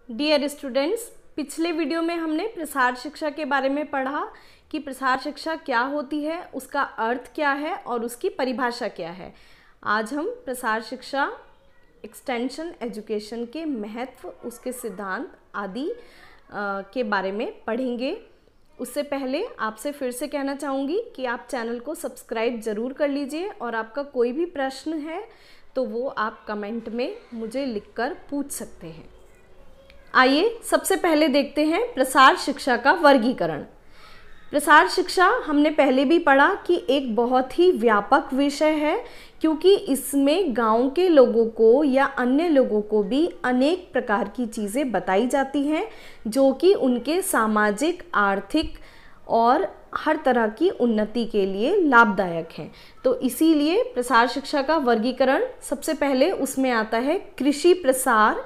Dear students, पिछले video में हमने प्रसार शिक्षा के बारे में पढ़ा कि प्रसार शिक्षा क्या होती है, उसका अर्थ क्या है और उसकी परिभाषा क्या है। आज हम प्रसार शिक्षा, एक्सटेंशन एजुकेशन के महत्व, उसके सिद्धांत आदि के बारे में पढ़ेंगे। उससे पहले आपसे फिर से कहना चाहूँगी कि आप चैनल को सब्सक्राइब ज़रूर कर लीजिए और आपका कोई भी प्रश्न है तो वो आप कमेंट में मुझे लिखकर पूछ सकते हैं। आइए सबसे पहले देखते हैं प्रसार शिक्षा का वर्गीकरण। प्रसार शिक्षा हमने पहले भी पढ़ा कि एक बहुत ही व्यापक विषय है, क्योंकि इसमें गांव के लोगों को या अन्य लोगों को भी अनेक प्रकार की चीज़ें बताई जाती हैं जो कि उनके सामाजिक, आर्थिक और हर तरह की उन्नति के लिए लाभदायक हैं। तो इसीलिए प्रसार शिक्षा का वर्गीकरण सबसे पहले उसमें आता है कृषि प्रसार,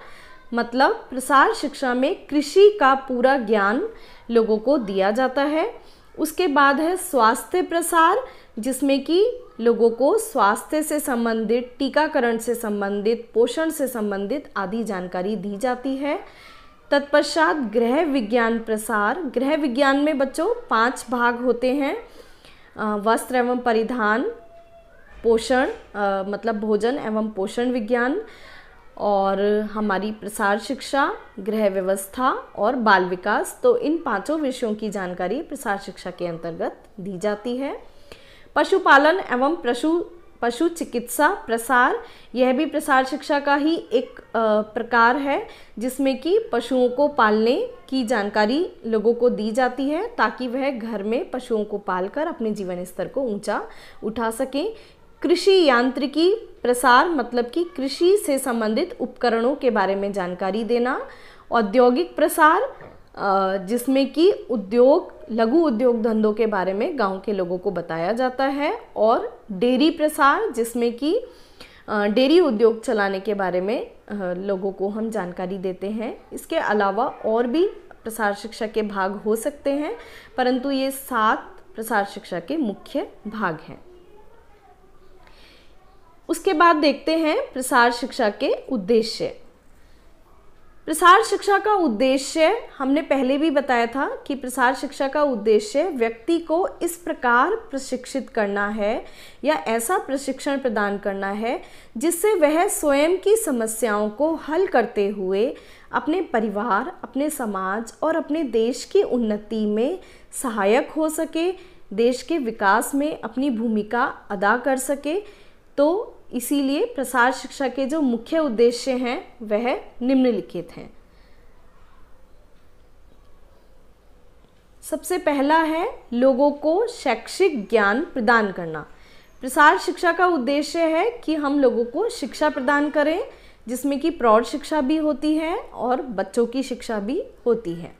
मतलब प्रसार शिक्षा में कृषि का पूरा ज्ञान लोगों को दिया जाता है। उसके बाद है स्वास्थ्य प्रसार, जिसमें कि लोगों को स्वास्थ्य से संबंधित, टीकाकरण से संबंधित, पोषण से संबंधित आदि जानकारी दी जाती है। तत्पश्चात गृह विज्ञान प्रसार। गृह विज्ञान में बच्चों 5 भाग होते हैं: वस्त्र एवं परिधान, पोषण मतलब भोजन एवं पोषण विज्ञान, और हमारी प्रसार शिक्षा, गृह व्यवस्था और बाल विकास। तो इन 5 विषयों की जानकारी प्रसार शिक्षा के अंतर्गत दी जाती है। पशुपालन एवं पशु चिकित्सा प्रसार, यह भी प्रसार शिक्षा का ही एक प्रकार है, जिसमें कि पशुओं को पालने की जानकारी लोगों को दी जाती है ताकि वह घर में पशुओं को पालकर अपने जीवन स्तर को ऊंचा उठा सकें। कृषि यांत्रिकी प्रसार, मतलब कि कृषि से संबंधित उपकरणों के बारे में जानकारी देना। औद्योगिक प्रसार, जिसमें कि उद्योग, लघु उद्योग धंधों के बारे में गांव के लोगों को बताया जाता है। और डेयरी प्रसार, जिसमें कि डेयरी उद्योग चलाने के बारे में लोगों को हम जानकारी देते हैं। इसके अलावा और भी प्रसार शिक्षा के भाग हो सकते हैं, परंतु ये 7 प्रसार शिक्षा के मुख्य भाग हैं। उसके बाद देखते हैं प्रसार शिक्षा के उद्देश्य। प्रसार शिक्षा का उद्देश्य हमने पहले भी बताया था कि प्रसार शिक्षा का उद्देश्य व्यक्ति को इस प्रकार प्रशिक्षित करना है या ऐसा प्रशिक्षण प्रदान करना है जिससे वह स्वयं की समस्याओं को हल करते हुए अपने परिवार, अपने समाज और अपने देश की उन्नति में सहायक हो सके, देश के विकास में अपनी भूमिका अदा कर सके। तो इसीलिए प्रसार शिक्षा के जो मुख्य उद्देश्य हैं वह निम्नलिखित हैं। सबसे पहला है लोगों को शैक्षिक ज्ञान प्रदान करना। प्रसार शिक्षा का उद्देश्य है कि हम लोगों को शिक्षा प्रदान करें, जिसमें कि प्रौढ़ शिक्षा भी होती है और बच्चों की शिक्षा भी होती है।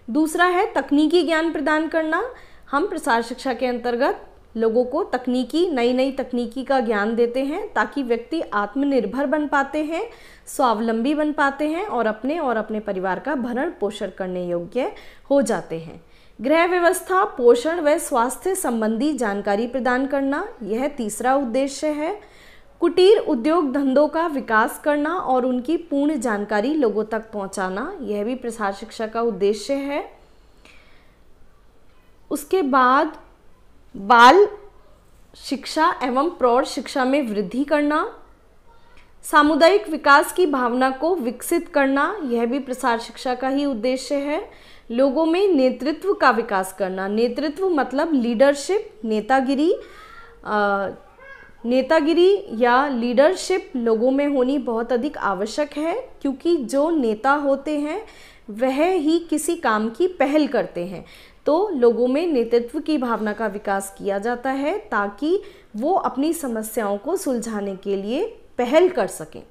दूसरा है तकनीकी ज्ञान प्रदान करना। हम प्रसार शिक्षा के अंतर्गत लोगों को नई तकनीकी का ज्ञान देते हैं ताकि व्यक्ति आत्मनिर्भर बन पाते हैं, स्वावलंबी बन पाते हैं और अपने परिवार का भरण पोषण करने योग्य हो जाते हैं। गृह व्यवस्था, पोषण व स्वास्थ्य संबंधी जानकारी प्रदान करना, यह तीसरा उद्देश्य है। कुटीर उद्योग धंधों का विकास करना और उनकी पूर्ण जानकारी लोगों तक पहुंचाना, यह भी प्रसार शिक्षा का उद्देश्य है। उसके बाद बाल शिक्षा एवं प्रौढ़ शिक्षा में वृद्धि करना, सामुदायिक विकास की भावना को विकसित करना, यह भी प्रसार शिक्षा का ही उद्देश्य है। लोगों में नेतृत्व का विकास करना, नेतृत्व मतलब लीडरशिप, नेतागिरी या लीडरशिप लोगों में होनी बहुत अधिक आवश्यक है, क्योंकि जो नेता होते हैं वह ही किसी काम की पहल करते हैं। तो लोगों में नेतृत्व की भावना का विकास किया जाता है ताकि वो अपनी समस्याओं को सुलझाने के लिए पहल कर सकें।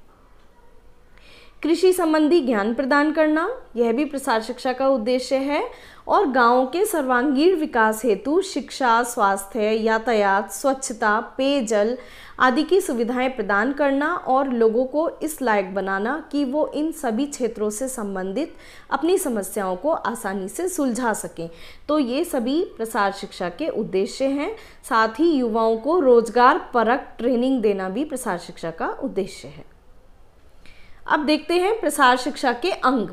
कृषि संबंधी ज्ञान प्रदान करना, यह भी प्रसार शिक्षा का उद्देश्य है। और गांवों के सर्वांगीण विकास हेतु शिक्षा, स्वास्थ्य, यातायात, स्वच्छता, पेयजल आदि की सुविधाएं प्रदान करना और लोगों को इस लायक बनाना कि वो इन सभी क्षेत्रों से संबंधित अपनी समस्याओं को आसानी से सुलझा सकें। तो ये सभी प्रसार शिक्षा के उद्देश्य हैं। साथ ही युवाओं को रोजगार परक ट्रेनिंग देना भी प्रसार शिक्षा का उद्देश्य है। अब देखते हैं प्रसार शिक्षा के अंग।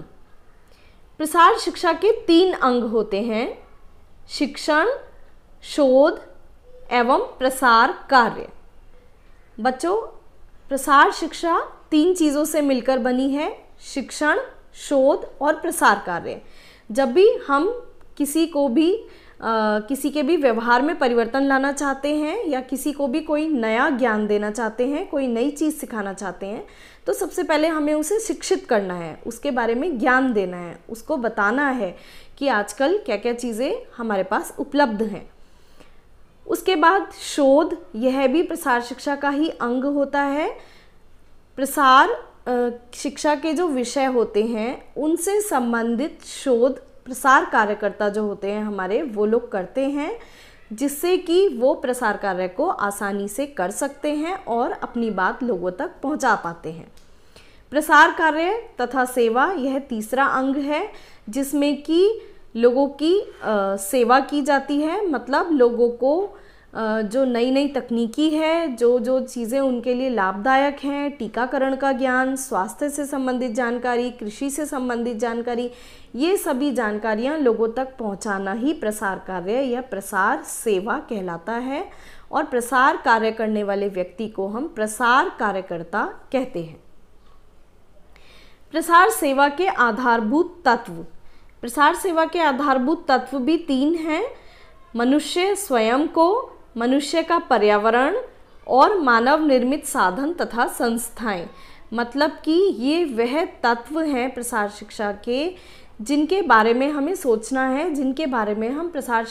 प्रसार शिक्षा के 3 अंग होते हैं: शिक्षण, शोध एवं प्रसार कार्य। बच्चों, प्रसार शिक्षा 3 चीज़ों से मिलकर बनी है: शिक्षण, शोध और प्रसार कार्य। जब भी हम किसी के भी व्यवहार में परिवर्तन लाना चाहते हैं या किसी को भी कोई नया ज्ञान देना चाहते हैं, कोई नई चीज़ सिखाना चाहते हैं, तो सबसे पहले हमें उसे शिक्षित करना है, उसके बारे में ज्ञान देना है, उसको बताना है कि आजकल क्या क्या चीज़ें हमारे पास उपलब्ध हैं। उसके बाद शोध, यह भी प्रसार शिक्षा का ही अंग होता है। प्रसार शिक्षा के जो विषय होते हैं उनसे संबंधित शोध प्रसार कार्यकर्ता जो होते हैं हमारे, वो लोग करते हैं, जिससे कि वो प्रसार कार्य को आसानी से कर सकते हैं और अपनी बात लोगों तक पहुंचा पाते हैं। प्रसार कार्य तथा सेवा, यह तीसरा अंग है, जिसमें कि लोगों की सेवा की जाती है। मतलब लोगों को जो नई नई तकनीकी है, जो चीज़ें उनके लिए लाभदायक हैं, टीकाकरण का ज्ञान, स्वास्थ्य से संबंधित जानकारी, कृषि से संबंधित जानकारी, ये सभी जानकारियाँ लोगों तक पहुँचाना ही प्रसार कार्य या प्रसार सेवा कहलाता है। और प्रसार कार्य करने वाले व्यक्ति को हम प्रसार कार्यकर्ता कहते हैं। प्रसार सेवा के आधारभूत तत्व। प्रसार सेवा के आधारभूत तत्व भी 3 हैं: मनुष्य स्वयं को, मनुष्य का पर्यावरण और मानव निर्मित साधन तथा संस्थाएं। मतलब कि ये वह तत्व हैं प्रसार शिक्षा के, जिनके बारे में हमें सोचना है, जिनके बारे में हम प्रसार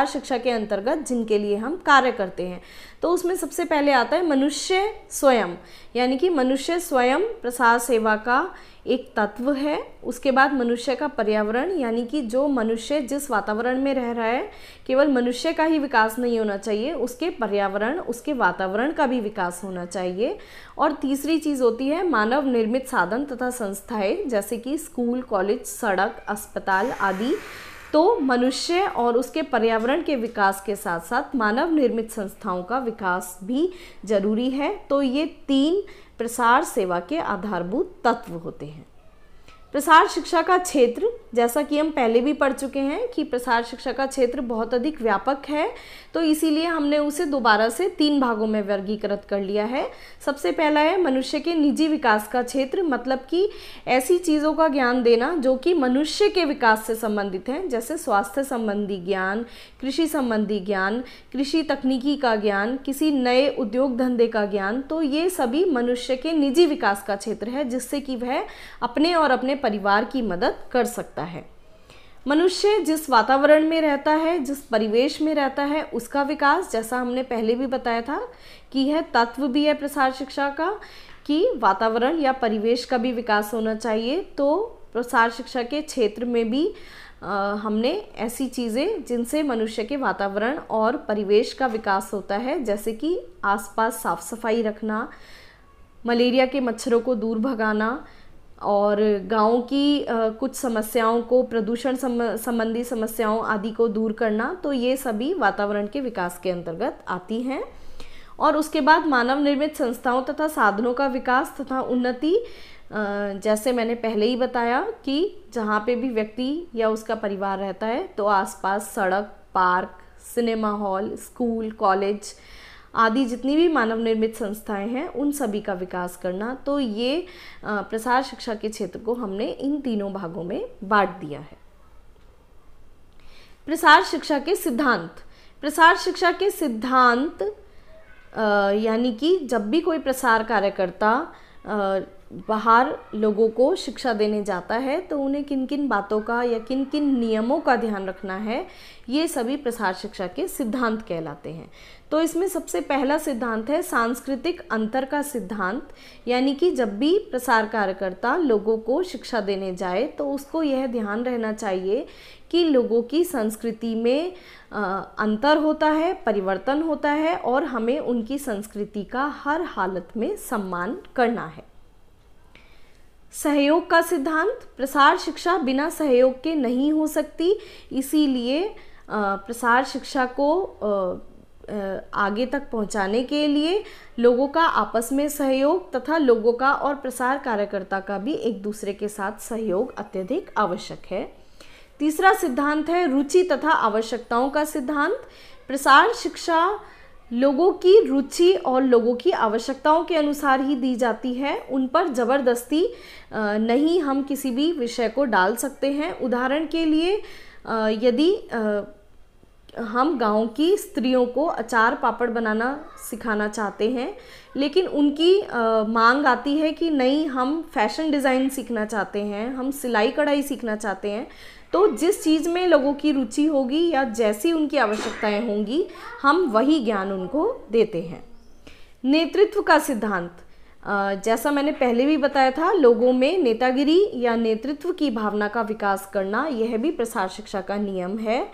शिक्षा के अंतर्गत जिनके लिए हम कार्य करते हैं। तो उसमें सबसे पहले आता है मनुष्य स्वयं, यानी कि मनुष्य स्वयं प्रसार सेवा का एक तत्व है। उसके बाद मनुष्य का पर्यावरण, यानी कि जो मनुष्य जिस वातावरण में रह रहा है, केवल मनुष्य का ही विकास नहीं होना चाहिए, उसके पर्यावरण, उसके वातावरण का भी विकास होना चाहिए। और तीसरी चीज़ होती है मानव निर्मित साधन तथा संस्थाएं, जैसे कि स्कूल, कॉलेज, सड़क, अस्पताल आदि। तो मनुष्य और उसके पर्यावरण के विकास के साथ साथ मानव निर्मित संस्थाओं का विकास भी जरूरी है। तो ये 3 प्रसार सेवा के आधारभूत तत्व होते हैं। प्रसार शिक्षा का क्षेत्र, जैसा कि हम पहले भी पढ़ चुके हैं कि प्रसार शिक्षा का क्षेत्र बहुत अधिक व्यापक है, तो इसीलिए हमने उसे दोबारा से 3 भागों में वर्गीकृत कर लिया है। सबसे पहला है मनुष्य के निजी विकास का क्षेत्र, मतलब कि ऐसी चीज़ों का ज्ञान देना जो कि मनुष्य के विकास से संबंधित हैं, जैसे स्वास्थ्य संबंधी ज्ञान, कृषि संबंधी ज्ञान, कृषि तकनीकी का ज्ञान, किसी नए उद्योग धंधे का ज्ञान। तो ये सभी मनुष्य के निजी विकास का क्षेत्र है, जिससे कि वह अपने और अपने परिवार की मदद कर सकता है। मनुष्य जिस वातावरण में रहता है, जिस परिवेश में रहता है, उसका विकास, जैसा हमने पहले भी बताया था कि यह तत्व भी है प्रसार शिक्षा का कि वातावरण या परिवेश का भी विकास होना चाहिए। तो प्रसार शिक्षा के क्षेत्र में भी हमने ऐसी चीज़ें जिनसे मनुष्य के वातावरण और परिवेश का विकास होता है, जैसे कि आसपास साफ सफाई रखना, मलेरिया के मच्छरों को दूर भगाना और गाँव की कुछ समस्याओं को, प्रदूषण संबंधी समस्याओं आदि को दूर करना, तो ये सभी वातावरण के विकास के अंतर्गत आती हैं। और उसके बाद मानव निर्मित संस्थाओं तथा साधनों का विकास तथा उन्नति, जैसे मैंने पहले ही बताया कि जहाँ पे भी व्यक्ति या उसका परिवार रहता है, तो आसपास सड़क, park, cinema hall, school, college आदि जितनी भी मानव निर्मित संस्थाएं हैं, उन सभी का विकास करना। तो ये प्रसार शिक्षा के क्षेत्र को हमने इन 3 भागों में बांट दिया है। प्रसार शिक्षा के सिद्धांत। प्रसार शिक्षा के सिद्धांत यानी कि जब भी कोई प्रसार कार्यकर्ता बाहर लोगों को शिक्षा देने जाता है, तो उन्हें किन किन बातों का या किन किन नियमों का ध्यान रखना है, ये सभी प्रसार शिक्षा के सिद्धांत कहलाते हैं। तो इसमें सबसे पहला सिद्धांत है सांस्कृतिक अंतर का सिद्धांत, यानी कि जब भी प्रसार कार्यकर्ता लोगों को शिक्षा देने जाए, तो उसको यह ध्यान रहना चाहिए कि लोगों की संस्कृति में अंतर होता है, परिवर्तन होता है, और हमें उनकी संस्कृति का हर हालत में सम्मान करना है। सहयोग का सिद्धांत। प्रसार शिक्षा बिना सहयोग के नहीं हो सकती, इसीलिए प्रसार शिक्षा को आगे तक पहुंचाने के लिए लोगों का आपस में सहयोग तथा लोगों का और प्रसार कार्यकर्ता का भी एक दूसरे के साथ सहयोग अत्यधिक आवश्यक है। तीसरा सिद्धांत है रुचि तथा आवश्यकताओं का सिद्धांत। प्रसार शिक्षा लोगों की रुचि और लोगों की आवश्यकताओं के अनुसार ही दी जाती है। उन पर ज़बरदस्ती नहीं हम किसी भी विषय को डाल सकते हैं। उदाहरण के लिए यदि हम गांव की स्त्रियों को अचार पापड़ बनाना सिखाना चाहते हैं, लेकिन उनकी मांग आती है कि नहीं, हम फैशन डिज़ाइन सीखना चाहते हैं, हम सिलाई कढ़ाई सीखना चाहते हैं, तो जिस चीज़ में लोगों की रुचि होगी या जैसी उनकी आवश्यकताएं होंगी, हम वही ज्ञान उनको देते हैं। नेतृत्व का सिद्धांत, जैसा मैंने पहले भी बताया था, लोगों में नेतागिरी या नेतृत्व की भावना का विकास करना, यह भी प्रसार शिक्षा का नियम है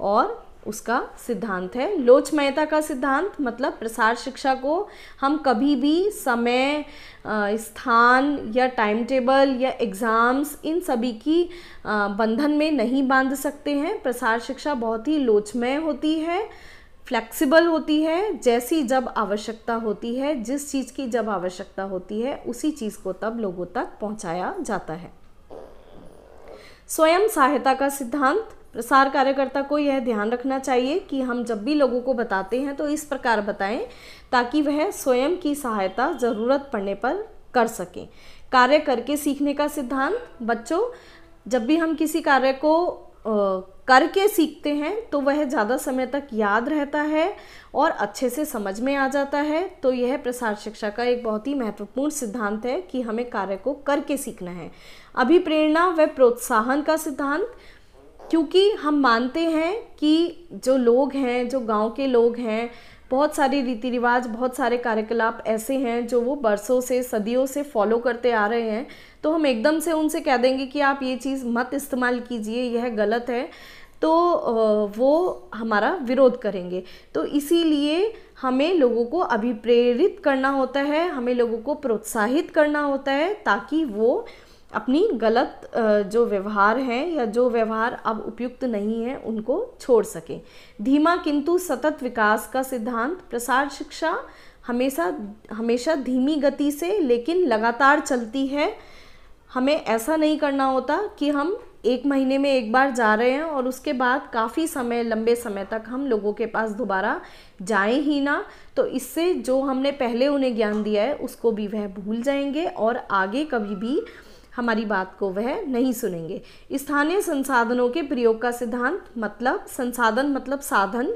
और उसका सिद्धांत है। लोचमयता का सिद्धांत मतलब प्रसार शिक्षा को हम कभी भी समय, स्थान या टाइम टेबल या एग्ज़ाम्स, इन सभी की बंधन में नहीं बांध सकते हैं। प्रसार शिक्षा बहुत ही लोचमय होती है, फ्लेक्सिबल होती है। जैसी जब आवश्यकता होती है, जिस चीज़ की जब आवश्यकता होती है, उसी चीज़ को तब लोगों तक पहुंचाया जाता है। स्वयं सहायता का सिद्धांत, प्रसार कार्यकर्ता को यह ध्यान रखना चाहिए कि हम जब भी लोगों को बताते हैं तो इस प्रकार बताएं ताकि वह स्वयं की सहायता ज़रूरत पड़ने पर कर सकें। कार्य करके सीखने का सिद्धांत, बच्चों जब भी हम किसी कार्य को करके सीखते हैं तो वह ज़्यादा समय तक याद रहता है और अच्छे से समझ में आ जाता है। तो यह प्रसार शिक्षा का एक बहुत ही महत्वपूर्ण सिद्धांत है कि हमें कार्य को करके सीखना है। अभिप्रेरणा व प्रोत्साहन का सिद्धांत, क्योंकि हम मानते हैं कि जो लोग हैं, जो गांव के लोग हैं, बहुत सारे रीति रिवाज, बहुत सारे कार्यकलाप ऐसे हैं जो वो बरसों से, सदियों से फॉलो करते आ रहे हैं, तो हम एकदम से उनसे कह देंगे कि आप ये चीज़ मत इस्तेमाल कीजिए, यह गलत है, तो वो हमारा विरोध करेंगे। तो इसीलिए हमें लोगों को अभिप्रेरित करना होता है, हमें लोगों को प्रोत्साहित करना होता है ताकि वो अपनी गलत जो व्यवहार हैं या जो व्यवहार अब उपयुक्त नहीं है उनको छोड़ सकें। धीमा किंतु सतत विकास का सिद्धांत, प्रसार शिक्षा हमेशा धीमी गति से लेकिन लगातार चलती है। हमें ऐसा नहीं करना होता कि हम 1 महीने में एक बार जा रहे हैं और उसके बाद काफ़ी समय, लंबे समय तक हम लोगों के पास दोबारा जाएं ही ना, तो इससे जो हमने पहले उन्हें ज्ञान दिया है उसको भी वह भूल जाएंगे और आगे कभी भी हमारी बात को वह नहीं सुनेंगे। स्थानीय संसाधनों के प्रयोग का सिद्धांत, मतलब संसाधन मतलब साधन।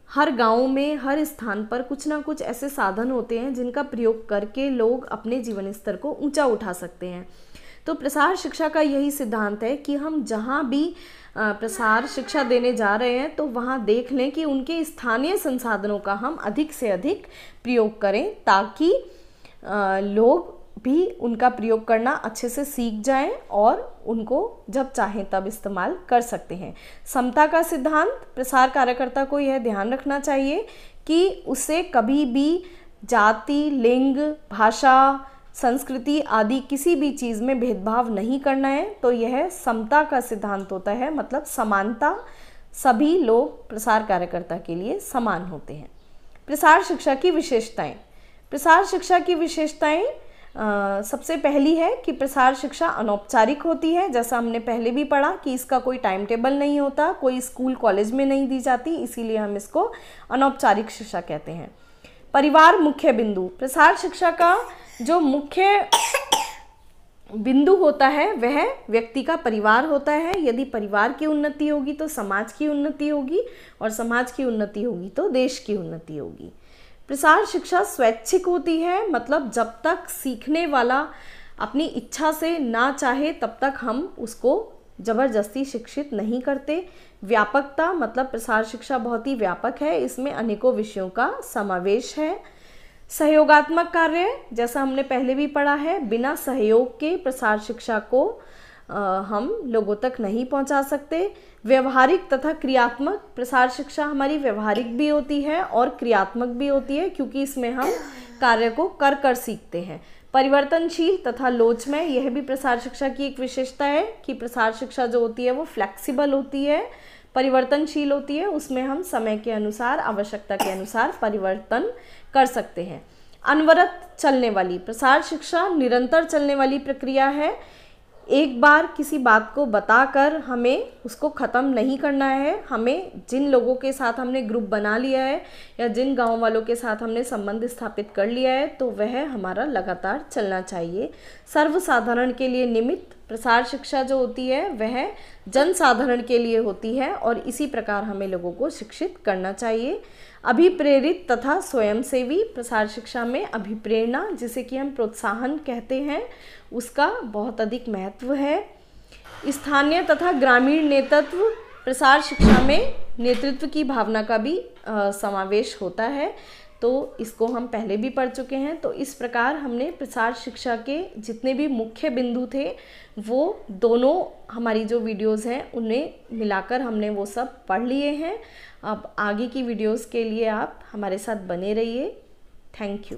हर गांव में, हर स्थान पर कुछ ना कुछ ऐसे साधन होते हैं जिनका प्रयोग करके लोग अपने जीवन स्तर को ऊंचा उठा सकते हैं। तो प्रसार शिक्षा का यही सिद्धांत है कि हम जहां भी प्रसार शिक्षा देने जा रहे हैं तो वहां देख लें कि उनके स्थानीय संसाधनों का हम अधिक से अधिक प्रयोग करें ताकि लोग भी उनका प्रयोग करना अच्छे से सीख जाएं और उनको जब चाहें तब इस्तेमाल कर सकते हैं। समता का सिद्धांत, प्रसार कार्यकर्ता को यह ध्यान रखना चाहिए कि उसे कभी भी जाति, लिंग, भाषा, संस्कृति आदि किसी भी चीज़ में भेदभाव नहीं करना है। तो यह समता का सिद्धांत होता है, मतलब समानता, सभी लोग प्रसार कार्यकर्ता के लिए समान होते हैं। प्रसार शिक्षा की विशेषताएं, प्रसार शिक्षा की विशेषताएं सबसे पहली है कि प्रसार शिक्षा अनौपचारिक होती है। जैसा हमने पहले भी पढ़ा कि इसका कोई टाइम टेबल नहीं होता, कोई स्कूल कॉलेज में नहीं दी जाती, इसीलिए हम इसको अनौपचारिक शिक्षा कहते हैं। परिवार मुख्य बिंदु, प्रसार शिक्षा का जो मुख्य बिंदु होता है वह व्यक्ति का परिवार होता है। यदि परिवार की उन्नति होगी तो समाज की उन्नति होगी और समाज की उन्नति होगी तो देश की उन्नति होगी। प्रसार शिक्षा स्वैच्छिक होती है, मतलब जब तक सीखने वाला अपनी इच्छा से ना चाहे तब तक हम उसको ज़बरदस्ती शिक्षित नहीं करते। व्यापकता, मतलब प्रसार शिक्षा बहुत ही व्यापक है, इसमें अनेकों विषयों का समावेश है। सहयोगात्मक कार्य, जैसा हमने पहले भी पढ़ा है, बिना सहयोग के प्रसार शिक्षा को हम लोगों तक नहीं पहुंचा सकते। व्यवहारिक तथा क्रियात्मक, प्रसार शिक्षा हमारी व्यवहारिक भी होती है और क्रियात्मक भी होती है क्योंकि इसमें हम कार्य को कर कर सीखते हैं। परिवर्तनशील तथा लोचमय, यह भी प्रसार शिक्षा की एक विशेषता है कि प्रसार शिक्षा जो होती है वो फ्लेक्सिबल होती है, परिवर्तनशील होती है, उसमें हम समय के अनुसार, आवश्यकता के अनुसार परिवर्तन कर सकते हैं। अनवरत चलने वाली प्रसार शिक्षा निरंतर चलने वाली प्रक्रिया है। एक बार किसी बात को बताकर हमें उसको ख़त्म नहीं करना है। हमें जिन लोगों के साथ हमने ग्रुप बना लिया है या जिन गांव वालों के साथ हमने संबंध स्थापित कर लिया है, तो वह हमारा लगातार चलना चाहिए। सर्वसाधारण के लिए निमित्त प्रसार शिक्षा जो होती है वह जनसाधारण के लिए होती है, और इसी प्रकार हमें लोगों को शिक्षित करना चाहिए। अभिप्रेरित तथा स्वयंसेवी प्रसार शिक्षा में अभिप्रेरणा, जिसे कि हम प्रोत्साहन कहते हैं, उसका बहुत अधिक महत्व है। स्थानीय तथा ग्रामीण नेतृत्व प्रसार शिक्षा में नेतृत्व की भावना का भी समावेश होता है, तो इसको हम पहले भी पढ़ चुके हैं। तो इस प्रकार हमने प्रसार शिक्षा के जितने भी मुख्य बिंदु थे वो दोनों हमारी जो वीडियोस हैं उन्हें मिलाकर हमने वो सब पढ़ लिए हैं। अब आगे की वीडियोस के लिए आप हमारे साथ बने रहिए। Thank you.